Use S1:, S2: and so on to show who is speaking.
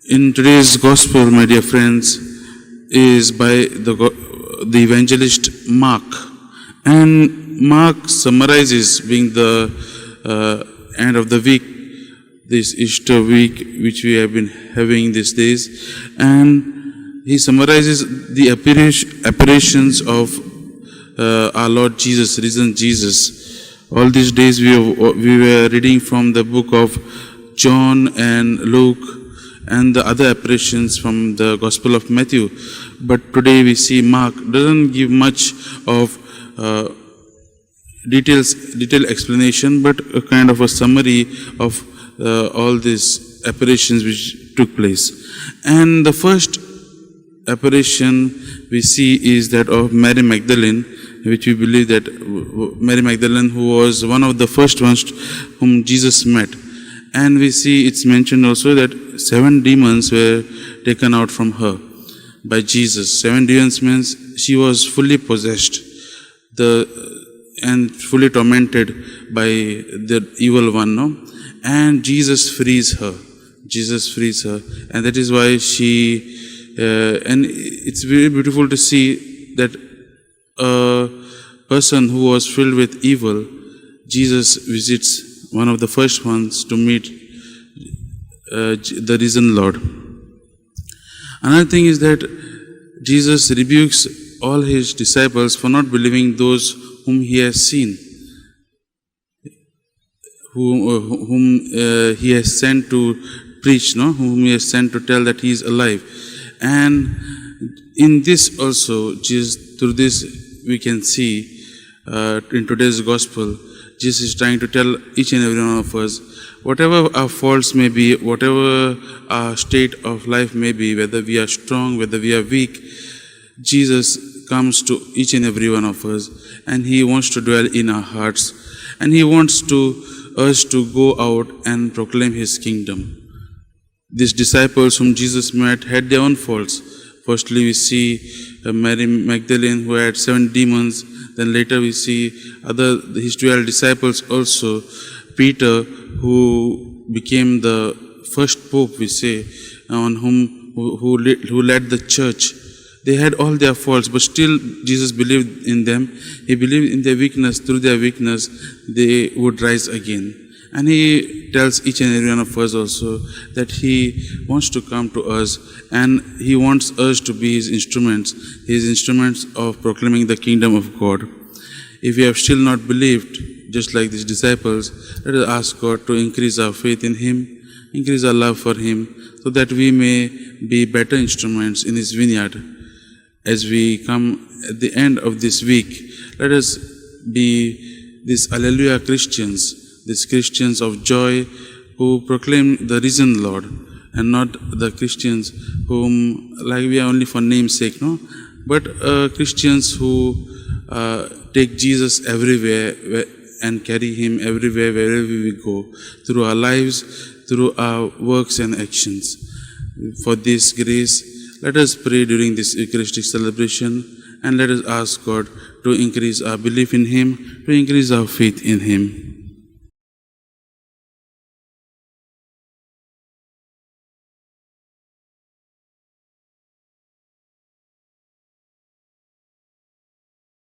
S1: In today's gospel, my dear friends, is by the evangelist Mark. And Mark summarizes, being the end of the week, this Easter week, which we have been having these days, and he summarizes the apparitions of our Lord Jesus, risen Jesus. All these days we were reading from the book of John and Luke and the other apparitions from the Gospel of Matthew. But today we see Mark doesn't give much of detailed explanation, but a kind of a summary of all these apparitions which took place. And the first apparition we see is that of Mary Magdalene, which we believe that Mary Magdalene, who was one of the first ones whom Jesus met. And we see it's mentioned also that 7 demons were taken out from her by Jesus. 7 demons means she was fully possessed and fully tormented by the evil one, no? And Jesus frees her. And that is why and it's very beautiful to see that a person who was filled with evil, Jesus visits one of the first ones to meet the risen Lord. Another thing is that Jesus rebukes all his disciples for not believing those whom he has seen, whom he has sent to preach, whom he has sent to tell that he is alive. And in this also, through this we can see in today's gospel, Jesus is trying to tell each and every one of us, whatever our faults may be, whatever our state of life may be, whether we are strong, whether we are weak, Jesus comes to each and every one of us, and he wants to dwell in our hearts, and he wants us to go out and proclaim his kingdom. These disciples whom Jesus met had their own faults. Firstly, we see Mary Magdalene, who had 7 demons. Then later we see his 12 disciples also. Peter, who became the first pope, we say, who led the church. They had all their faults, but still Jesus believed in them. He believed in their weakness. Through their weakness, they would rise again. And he tells each and every one of us also that he wants to come to us, and he wants us to be his instruments of proclaiming the kingdom of God. If we have still not believed, just like these disciples, let us ask God to increase our faith in him, increase our love for him, so that we may be better instruments in his vineyard. As we come at the end of this week, let us be these Alleluia Christians, these Christians of joy who proclaim the risen Lord, and not the Christians whom, like, we are only for name's sake, but Christians who take Jesus everywhere and carry him everywhere, wherever we go, through our lives, through our works and actions. For this grace, let us pray during this Eucharistic celebration, and let us ask God to increase our belief in him, to increase our faith in him.